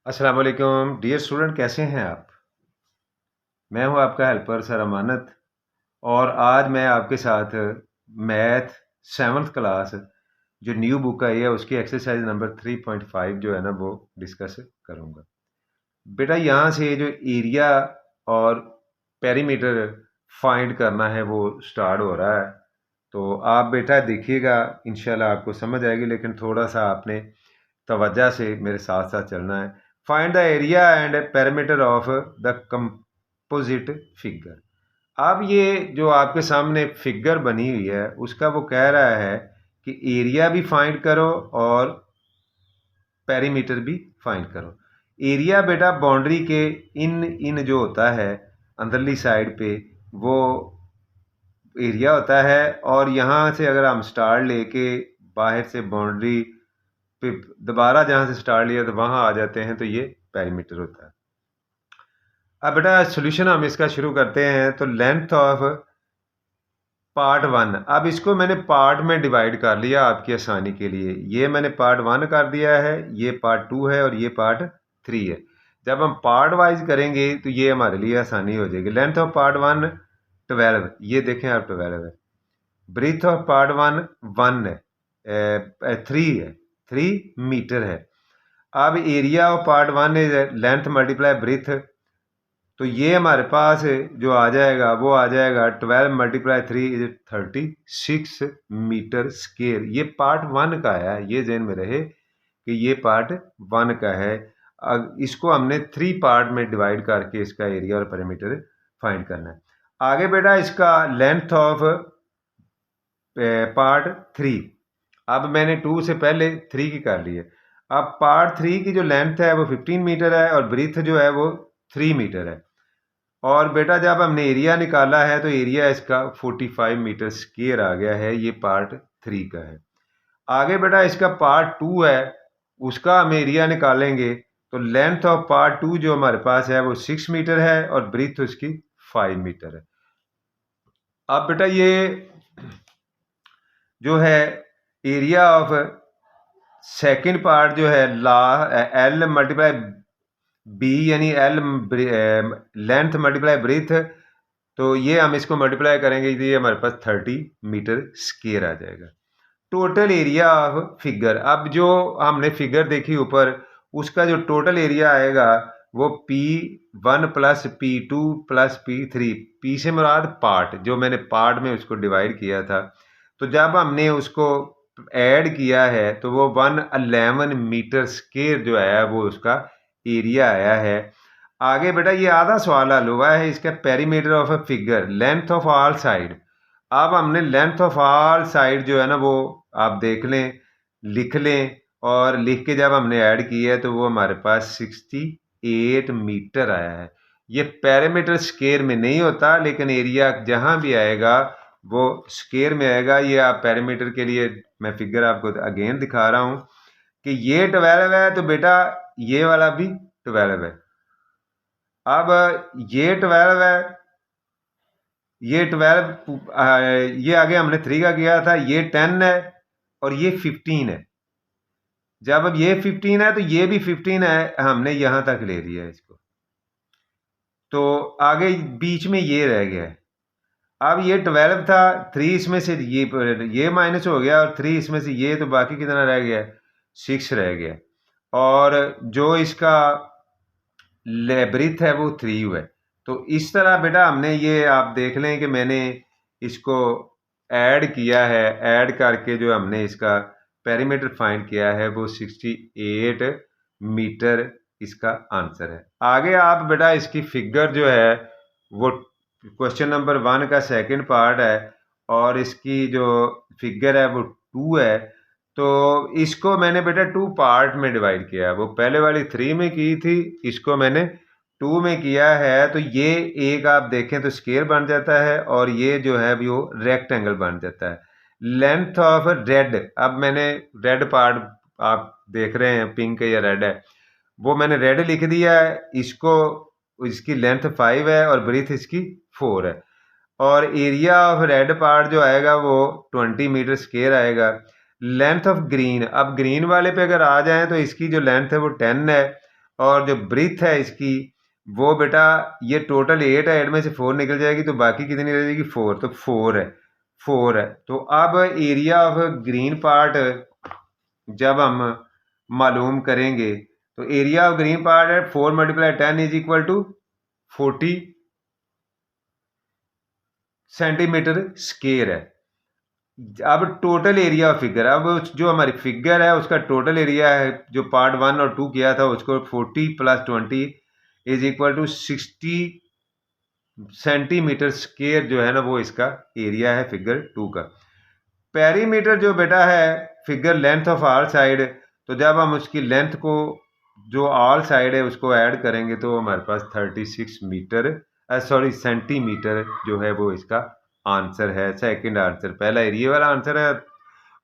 अस्सलाम वालेकुम dear student, कैसे हैं आप। मैं हूं आपका हेल्पर सर अमानत। और आज मैं आपके साथ मैथ 7th क्लास जो न्यू बुक आई है उसकी एक्सरसाइज नंबर 3.5 जो है ना वो डिस्कस करूंगा। बेटा यहाँ से जो एरिया और पेरीमीटर फाइंड करना है वो स्टार्ट हो रहा है। तो आप बेटा देखिएगा, इंशाल्लाह आपको समझ आएगी, लेकिन थोड़ा सा आपने तवज्जो से मेरे साथ साथ चलना है। Find the area and perimeter of the composite figure. अब ये जो आपके सामने फिगर बनी हुई है उसका वो कह रहा है कि एरिया भी फाइंड करो और पेरीमीटर भी फाइंड करो। एरिया बेटा बाउंड्री के इन इन जो होता है अंदरली साइड पे वो एरिया होता है, और यहाँ से अगर हम स्टार लेके बाहर से बाउंड्री पे दोबारा जहाँ से स्टार लिया तो वहाँ आ जाते हैं, तो ये पेरीमीटर होता है। अब बेटा सॉल्यूशन हम इसका शुरू करते हैं। तो लेंथ ऑफ पार्ट 1, अब इसको मैंने पार्ट में डिवाइड कर लिया आपकी आसानी के लिए। ये मैंने पार्ट 1 कर दिया है, ये पार्ट 2 है और ये पार्ट 3 है। जब हम पार्ट वाइज करेंगे तो ये हमारे लिए आसानी हो जाएगी। लेंथ ऑफ पार्ट 1 12, ये देखें आप 12 है। ब्रीथ ऑफ पार्ट 1 1 है, 3 है, 3 मीटर है। अब area of part 1 is length multiply breadth, तो ये हमारे पास जो आ जाएगा वो आ जाएगा 12 मल्टीप्लाई 3 इज 36 मीटर स्क्वायर। ये पार्ट 1 का है, ये ज़हन में रहे कि ये पार्ट 1 का है। अब इसको हमने 3 पार्ट में डिवाइड करके इसका एरिया और पेरीमीटर फाइंड करना है। आगे बेटा इसका लेंथ ऑफ पार्ट 3, अब मैंने 2 से पहले 3 की कर ली है। अब पार्ट 3 की जो लेंथ है वो 15 मीटर है और ब्रीथ जो है वो 3 मीटर है। और बेटा जब हमने एरिया निकाला है तो एरिया इसका 45 मीटर स्क्वायर आ गया है, ये पार्ट 3 का है। आगे बेटा इसका पार्ट 2 है, उसका हम एरिया निकालेंगे। तो लेंथ ऑफ पार्ट 2 जो हमारे पास है वो 6 मीटर है और ब्रीथ उसकी 5 मीटर है। अब बेटा ये जो है एरिया ऑफ सेकंड पार्ट जो है ला एल मल्टीप्लाई बी, यानी एल लेंथ मल्टीप्लाई ब्रीथ, तो ये हम इसको मल्टीप्लाई करेंगे तो ये हमारे पास 30 मीटर स्क्वायर आ जाएगा। टोटल एरिया ऑफ फिगर, अब जो हमने फिगर देखी ऊपर उसका जो टोटल एरिया आएगा वो P1 plus P2 plus P3, P से मुराद पार्ट, जो मैंने पार्ट में उसको डिवाइड किया था। तो जब हमने उसको ऐड किया है तो वो 111 मीटर स्क्वायर जो आया वो उसका एरिया आया है। आगे बेटा ये आधा सवाल हल हुआ है इसका perimeter of a figure, length of all side. अब हमने लेंथ ऑफ ऑल साइड जो है ना वो आप देख लें, लिख लें, और लिख के जब हमने ऐड किया है तो वो हमारे पास 68 मीटर आया है। ये पेरीमीटर स्क्वायर में नहीं होता, लेकिन एरिया जहाँ भी आएगा वो स्क्वायर में आएगा। ये आप पेरीमीटर के लिए मैं फिगर आपको अगेन दिखा रहा हूँ कि ये 12 है तो बेटा ये वाला भी 12 है। अब ये 12 है, ये 12 ये आगे हमने 3 का किया था, ये 10 है और ये 15 है। जब अब ये 15 है तो ये भी 15 है, हमने यहां तक ले लिया इसको, तो आगे बीच में ये रह गया है। अब ये 12 था, 3 इसमें से ये माइनस हो गया और 3 इसमें से ये, तो बाकी कितना रह गया, 6 रह गया। और जो इसका ब्रीथ है वो 3 हुआ है। तो इस तरह बेटा हमने ये आप देख लें कि मैंने इसको ऐड किया है, ऐड करके जो हमने इसका पेरीमीटर फाइंड किया है वो 68 मीटर इसका आंसर है। आगे आप बेटा इसकी फिगर जो है वो क्वेश्चन नंबर 1 का सेकंड पार्ट है और इसकी जो फिगर है वो 2 है। तो इसको मैंने बेटा 2 पार्ट में डिवाइड किया है। वो पहले वाली 3 में की थी, इसको मैंने 2 में किया है। तो ये एक आप देखें तो स्क्वायर बन जाता है और ये जो है वो रेक्टेंगल बन जाता है। लेंथ ऑफ रेड, अब मैंने रेड पार्ट आप देख रहे हैं पिंक या रेड है, वो मैंने रेड लिख दिया है। इसको इसकी लेंथ 5 है और ब्रीथ इसकी 4 है। और एरिया ऑफ रेड पार्ट जो आएगा वो 20 मीटर स्क्वायर आएगा। लेंथ ऑफ ग्रीन, अब ग्रीन वाले पे अगर आ जाएं तो इसकी जो लेंथ है वो 10 है और जो ब्रीथ है इसकी वो बेटा ये टोटल 8 है, 8 में से 4 निकल जाएगी तो बाकी कितनी रह जाएगी 4, तो 4 है। तो अब एरिया ऑफ ग्रीन पार्ट जब हम मालूम करेंगे तो एरिया ऑफ ग्रीन पार्ट है 4 × 10 is equal to 40 centimetre square है। अब टोटल एरिया ऑफ फिगर, अब जो हमारी फिगर है उसका टोटल एरिया है जो पार्ट 1 और 2 किया था उसको 40 + 20 is equal to 60 centimetre square जो है ना वो इसका एरिया है फिगर 2 का। पेरीमीटर जो बेटा है figure length of all side, तो जब हम उसकी लेंथ को जो ऑल साइड है उसको ऐड करेंगे तो हमारे पास 36 मीटर सेंटीमीटर जो है वो इसका आंसर है। सेकंड आंसर, पहला एरिया वाला आंसर है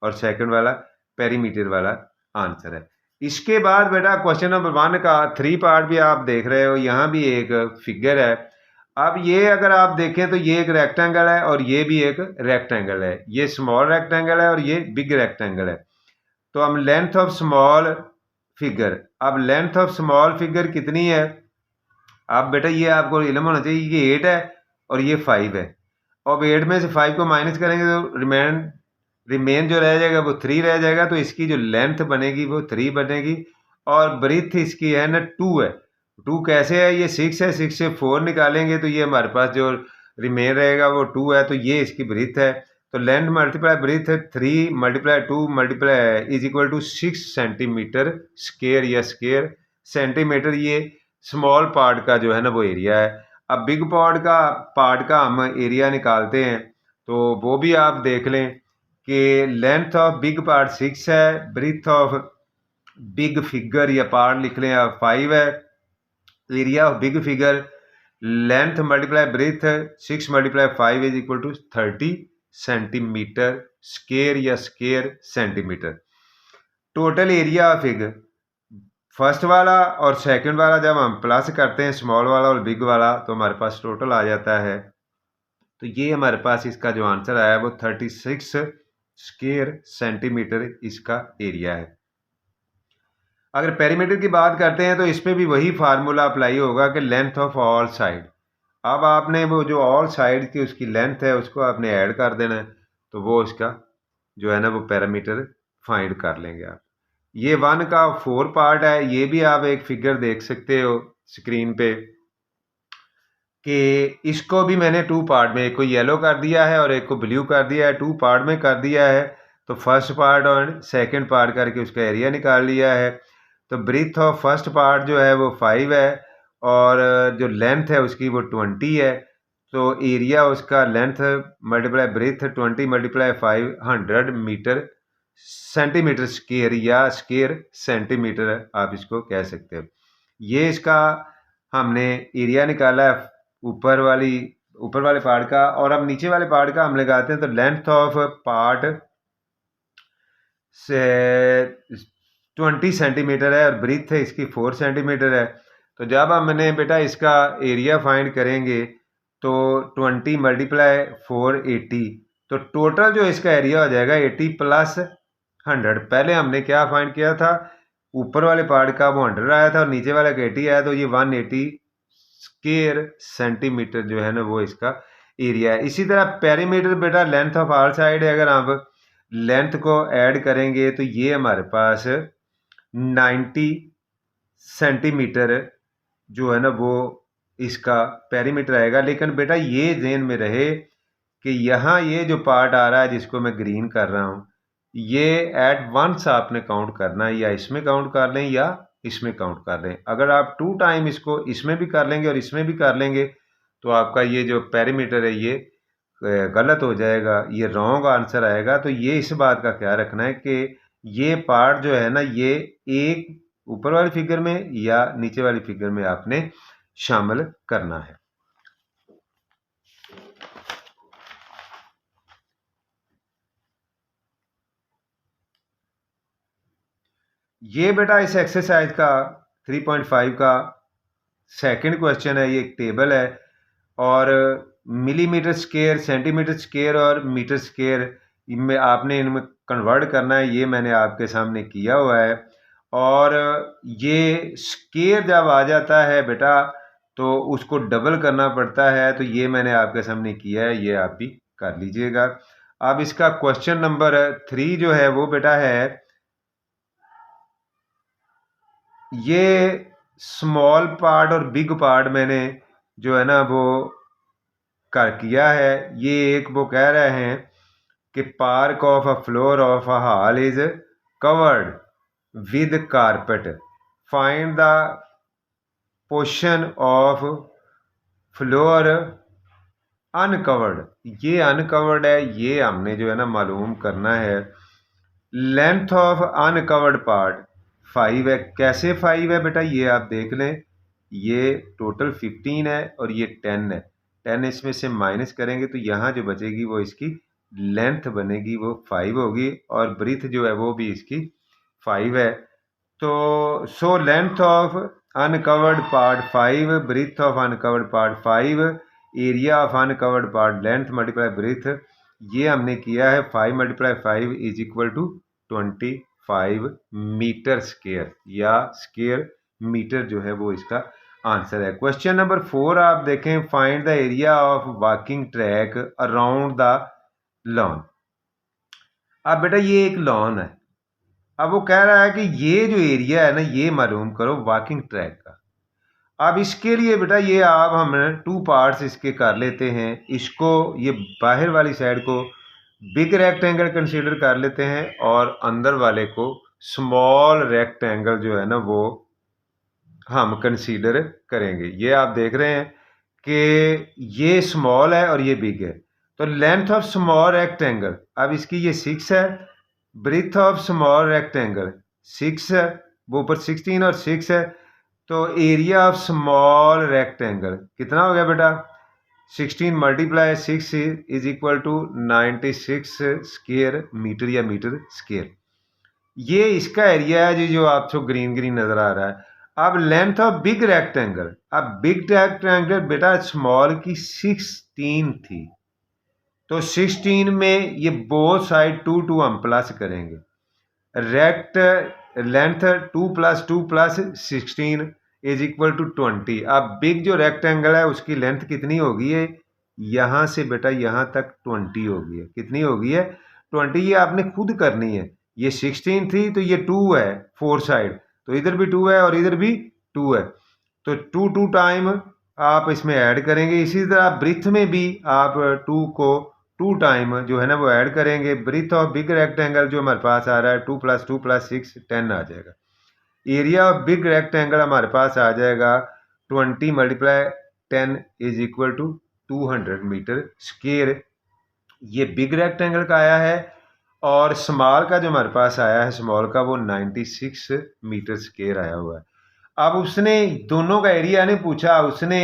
और सेकंड वाला पेरीमीटर वाला आंसर है। इसके बाद बेटा क्वेश्चन नंबर 1 का 3 पार्ट भी आप देख रहे हो, यहाँ भी एक फिगर है। अब ये अगर आप देखें तो ये एक रेक्टेंगल है और ये भी एक रेक्टेंगल है, ये स्मॉल रेक्टेंगल है और ये बिग रेक्टेंगल है। तो हम लेंथ ऑफ स्मॉल फिगर, अब लेंथ ऑफ स्मॉल फिगर कितनी है, अब बेटा ये आपको इल्म होना चाहिए, ये 8 है और ये 5 है। अब 8 में से 5 को माइनस करेंगे तो रिमेन जो रह जाएगा वो 3 रह जाएगा, तो इसकी जो लेंथ बनेगी वो 3 बनेगी और ब्रीथ इसकी है ना 2 है। 2 कैसे है, ये 6 है, 6 से 4 निकालेंगे तो ये हमारे पास जो रिमेन रहेगा वो 2 है, तो ये इसकी ब्रीथ है। तो length multiply breadth 3 × 2 multiply is equal to 6 centimetre square या स्क्वायर सेंटीमीटर, ये स्मॉल पार्ट का जो है ना वो एरिया है। अब बिग पार्ट का हम एरिया निकालते हैं तो वो भी आप देख लें कि लेंथ ऑफ बिग पार्ट 6 है, ब्रीथ ऑफ बिग फिगर या पार्ट लिख लें आप 5 है, area of big figure length multiply breadth 6 × 5 is equal to 30 centimetre square या square centimetre. Total area of figure first वाला और सेकंड वाला जब हम प्लस करते हैं स्मॉल वाला और बिग वाला तो हमारे पास टोटल आ जाता है, तो ये हमारे पास इसका जो आंसर आया वो 36 स्क्वायर सेंटीमीटर इसका एरिया है। अगर पेरीमीटर की बात करते हैं तो इसमें भी वही फार्मूला अप्लाई होगा कि लेंथ ऑफ ऑल साइड। अब आपने वो जो ऑल साइड की उसकी लेंथ है उसको आपने ऐड कर देना है, तो वो इसका जो है ना वो पैरामीटर फाइंड कर लेंगे आप। ये 1 का 4 पार्ट है, ये भी आप एक फिगर देख सकते हो स्क्रीन पे कि इसको भी मैंने 2 पार्ट में, एक को येलो कर दिया है और एक को ब्लू कर दिया है, 2 पार्ट में कर दिया है। तो फर्स्ट पार्ट और सेकंड पार्ट करके उसका एरिया निकाल लिया है। तो ब्रीथ ऑफ फर्स्ट पार्ट जो है वो 5 है और जो लेंथ है उसकी वो 20 है, तो एरिया उसका length multiply breadth 20 × 5 100 metre centimetre square या स्क्वायर सेंटीमीटर आप इसको कह सकते हो। ये इसका हमने एरिया निकाला है ऊपर वाले पार्ट का, और अब नीचे वाले पार्ट का हम लगाते हैं। तो लेंथ ऑफ पार्ट से 20 सेंटीमीटर है और ब्रीथ है इसकी 4 सेंटीमीटर है। तो जब हमने बेटा इसका एरिया फाइंड करेंगे तो 20 × 4 80, तो टोटल जो इसका एरिया हो जाएगा 80 + 100। पहले हमने क्या फाइंड किया था, ऊपर वाले पार्ट का वो 100 आया था और नीचे वाले का 80 आया, तो ये 180 स्क्वायर सेंटीमीटर जो है ना वो इसका एरिया है। इसी तरह पेरीमीटर बेटा लेंथ ऑफ ऑल साइड है, अगर आप लेंथ को ऐड करेंगे तो ये हमारे पास 90 सेंटीमीटर जो है ना वो इसका पेरीमीटर आएगा। लेकिन बेटा ये ध्यान में रहे कि यहाँ ये जो पार्ट आ रहा है जिसको मैं ग्रीन कर रहा हूँ, ये एट वंस आपने काउंट करना है, या इसमें काउंट कर लें या इसमें काउंट कर लें। अगर आप 2 टाइम इसको इसमें भी कर लेंगे और इसमें भी कर लेंगे तो आपका ये जो पेरीमीटर है ये गलत हो जाएगा, ये रॉन्ग आंसर आएगा। तो ये इस बात का ख्याल रखना है कि ये पार्ट जो है ना ये एक ऊपर वाली फिगर में या नीचे वाली फिगर में आपने शामिल करना है। ये बेटा इस एक्सरसाइज का 3.5 का सेकंड क्वेश्चन है। ये एक टेबल है और मिलीमीटर स्क्वायर, सेंटीमीटर स्क्वायर और मीटर स्क्वायर इनमें आपने इनमें कन्वर्ट करना है, ये मैंने आपके सामने किया हुआ है। और ये स्केयर जब आ जाता है बेटा तो उसको डबल करना पड़ता है, तो ये मैंने आपके सामने किया है, ये आप भी कर लीजिएगा। अब इसका क्वेश्चन नंबर 3 जो है वो बेटा है, ये स्मॉल पार्ट और बिग पार्ट मैंने जो है ना वो कर किया है। ये एक वो कह रहे हैं कि park of a floor of a hall is covered with carpet, find the portion of floor uncovered. ये अनकवर्ड है, ये हमने जो है ना मालूम करना है। लेंथ ऑफ अनकवर्ड पार्ट 5 है। कैसे 5 है बेटा, ये आप देख लें, ये टोटल 15 है और ये 10 है। 10 इसमें से माइनस करेंगे तो यहाँ जो बचेगी वो इसकी लेंथ बनेगी, वो 5 होगी, और ब्रीथ जो है वो भी इसकी 5 है। तो so length of uncovered part 5, breadth of uncovered part 5, area of uncovered part length multiply breadth, ये हमने किया है 5 × 5 is equal to 25 metre square, या स्क्वायर मीटर जो है वो इसका आंसर है। क्वेश्चन नंबर 4 आप देखें, find the area of walking track around the lawn. अब बेटा ये एक लॉन है, अब वो कह रहा है कि ये जो एरिया है ना ये मालूम करो वॉकिंग ट्रैक का। अब इसके लिए बेटा ये आप हम 2 पार्ट्स इसके कर लेते हैं। इसको ये बाहर वाली साइड को बिग रेक्टेंगल कंसीडर कर लेते हैं और अंदर वाले को स्मॉल रेक्टेंगल जो है ना वो हम कंसीडर करेंगे। ये आप देख रहे हैं कि ये स्मॉल है और ये बिग है। तो लेंथ ऑफ स्मॉल रेक्टेंगल, अब इसकी ये 6 है, ब्रीथ ऑफ स्मॉल रेक्टेंगल 6 है, वो ऊपर 16 और 6 है। तो एरिया ऑफ स्मॉल रेक्टेंगल कितना हो गया बेटा, 16 × 6 is equal to 96 square metre या मीटर स्क्वायर। ये इसका एरिया है जी जो आपको ग्रीन ग्रीन नजर आ रहा है। अब लेंथ ऑफ बिग रेक्टेंगल, अब बिग रेक्टेंगल बेटा स्मॉल की 16 थी, तो 16 में ये बोथ साइड 2 2 हम प्लस करेंगे। Rect length 2 + 2 + 16 is equal to 20। अब बिग जो रेक्टेंगल है उसकी लेंथ कितनी होगी है, यहाँ से बेटा यहाँ तक 20 होगी है। कितनी होगी है, 20। ये आपने खुद करनी है। ये 16 थी तो ये 2 है 4 साइड, तो इधर भी 2 है और इधर भी 2 है, तो 2 2 टाइम आप इसमें ऐड करेंगे। इसी तरह ब्रीथ में भी आप 2 को 2 टाइम जो है ना वो ऐड करेंगे। ब्रीथ ऑफ बिग रेक्टेंगल जो हमारे पास आ रहा है 2 + 2 + 6 10 आ जाएगा। एरिया ऑफ बिग रेक्टेंगल हमारे पास आ जाएगा 20 × 10 is equal to 200 metre square. ये बिग रेक्टेंगल का आया है, और स्मॉल का जो हमारे पास आया है स्मॉल का वो 96 मीटर स्क्वायर आया हुआ है। अब उसने दोनों का एरिया नहीं पूछा, उसने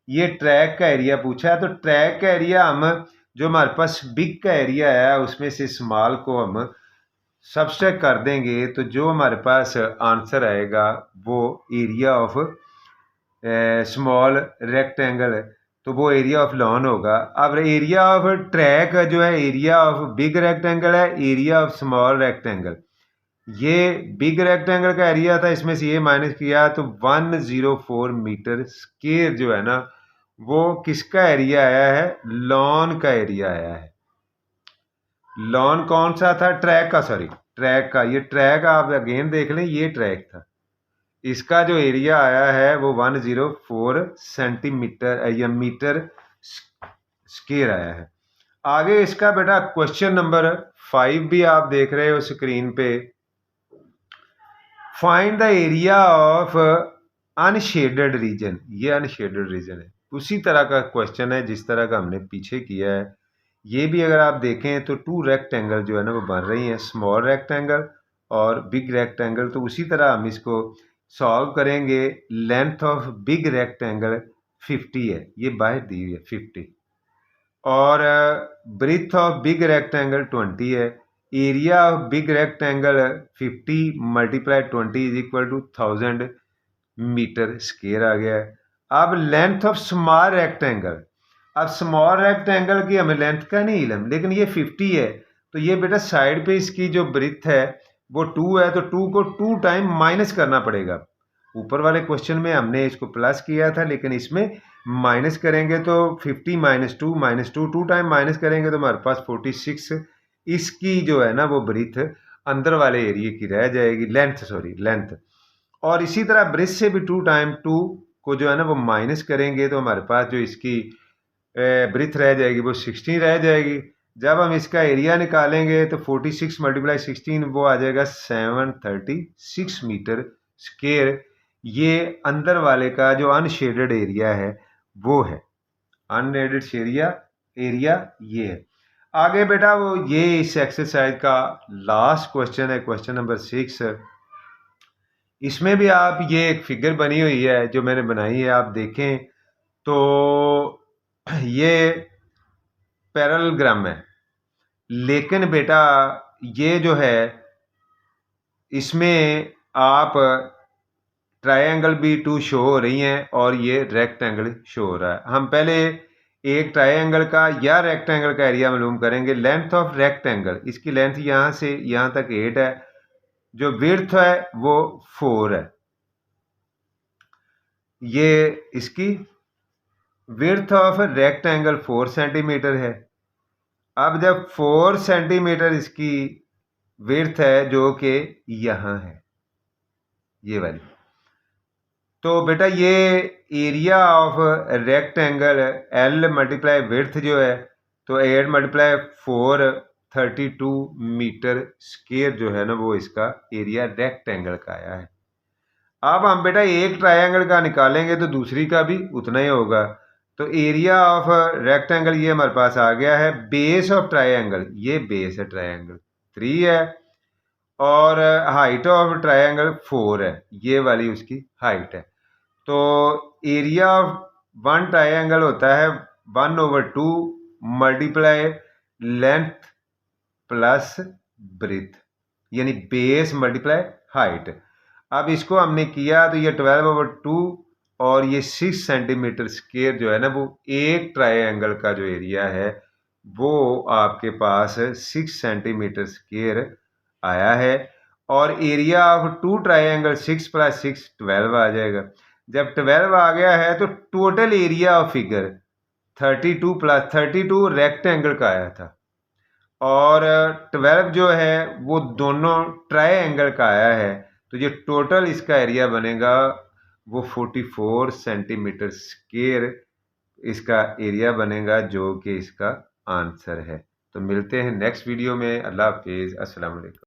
ये ट्रैक का एरिया पूछा है। तो ट्रैक का एरिया हम जो हमारे पास बिग का एरिया है उसमें से स्मॉल को हम सब्सट्रैक्ट कर देंगे, तो जो हमारे पास आंसर आएगा वो एरिया ऑफ स्मॉल रेक्टेंगल, तो वो एरिया ऑफ लॉन होगा। अब एरिया ऑफ ट्रैक जो है एरिया ऑफ बिग रेक्टेंगल है, एरिया ऑफ स्मॉल रेक्टेंगल, ये बिग रेक्टेंगल का एरिया था, इसमें से ये माइनस किया तो 104 मीटर स्क्वायर जो है ना वो किसका एरिया आया है, लॉन का एरिया आया है। लॉन कौन सा था, ट्रैक का, सॉरी ट्रैक का। ये ट्रैक आप अगेन देख लें, ये ट्रैक था, इसका जो एरिया आया है वो 104 सेंटीमीटर या मीटर स्क्वायर आया है। आगे इसका बेटा क्वेश्चन नंबर 5 भी आप देख रहे हो स्क्रीन पे। Find the area of unshaded region, ये अनशेडेड रीजन है। उसी तरह का क्वेश्चन है जिस तरह का हमने पीछे किया है। ये भी अगर आप देखें तो 2 रेक्टेंगल जो है ना वो बन रही हैं, स्मॉल रेक्टेंगल और बिग रेक्टेंगल। तो उसी तरह हम इसको सॉल्व करेंगे। लेंथ ऑफ बिग रेक्टेंगल 50 है, ये बाहर दी हुई है 50, और ब्रीथ ऑफ बिग रेक्टेंगल 20 है। Area of big rectangle 50 × 20 is equal to 1000 metre square आ गया है। अब लेंथ ऑफ स्मॉल रेक्टेंगल, अब स्मॉल रेक्टेंगल की हमें लेंथ का नहीं इलम, लेकिन ये 50 है, तो ये बेटा साइड पे इसकी जो ब्रीथ है वो 2 है तो 2 को 2 टाइम माइनस करना पड़ेगा। ऊपर वाले क्वेश्चन में हमने इसको प्लस किया था, लेकिन इसमें माइनस करेंगे तो 50 माइनस टू 2 टाइम माइनस करेंगे तो हमारे पास 46 इसकी जो है ना वो ब्रीथ अंदर वाले एरिए की रह जाएगी, लेंथ। और इसी तरह ब्रिथ से भी 2 टाइम 2 को जो है ना वो माइनस करेंगे तो हमारे पास जो इसकी ब्रिथ रह जाएगी वो 16 रह जाएगी। जब हम इसका एरिया निकालेंगे तो 46 मल्टीप्लाई 16 वो आ जाएगा 736 मीटर स्क्वायर। ये अंदर वाले का जो अनशेडेड एरिया है वो है, अनशेडेड एरिया ये है। आगे बेटा वो ये इस एक्सरसाइज का लास्ट क्वेश्चन है, क्वेश्चन नंबर 6। इसमें भी आप ये एक फिगर बनी हुई है जो मैंने बनाई है, आप देखें तो ये पैरेललोग्राम है, लेकिन बेटा ये जो है इसमें आप ट्रायंगल भी 2 शो हो रही हैं और ये रेक्टेंगल शो हो रहा है। हम पहले एक ट्रायंगल का या रेक्टेंगल का एरिया मालूम करेंगे। लेंथ ऑफ रेक्टेंगल, इसकी लेंथ यहाँ से यहाँ तक 8 है, जो विड्थ है वो 4 है। ये इसकी विड्थ ऑफ रेक्टेंगल 4 सेंटीमीटर है। अब जब 4 सेंटीमीटर इसकी विड्थ है जो कि यहाँ है, ये वाली, तो बेटा ये area of rectangle L multiply width जो है तो 8 मल्टीप्लाई 4 32 मीटर स्क्वायर जो है ना वो इसका एरिया रेक्टेंगल का आया है। अब हम बेटा एक ट्रायंगल का निकालेंगे तो दूसरी का भी उतना ही होगा। तो एरिया ऑफ रेक्टेंगल ये हमारे पास आ गया है। बेस ऑफ ट्रायंगल, ये बेस है ट्रायंगल 3 है, और हाइट ऑफ ट्रायंगल 4 है, ये वाली उसकी हाइट है। तो एरिया ऑफ वन ट्रायंगल होता है 1/2 मल्टीप्लाई लेंथ प्लस ब्रीथ, यानी बेस मल्टीप्लाई हाइट। अब इसको हमने किया तो ये 12/2 और ये 6 सेंटीमीटर स्क्वायर जो है ना वो एक ट्रायंगल का जो एरिया है वो आपके पास 6 सेंटीमीटर स्क्वायर आया है। और एरिया ऑफ 2 ट्रायंगल 6 + 6 12 आ जाएगा। जब 12 आ गया है तो total area of figure 32 + 32 rectangle का आया था, और 12 जो है वो दोनों ट्रायंगल का आया है। तो जो टोटल इसका एरिया बनेगा वो 44 सेंटीमीटर स्क्वायर इसका एरिया बनेगा, जो कि इसका आंसर है। तो मिलते हैं नेक्स्ट वीडियो में। अल्लाह हाफिज़, अस्सलाम वालेकुम।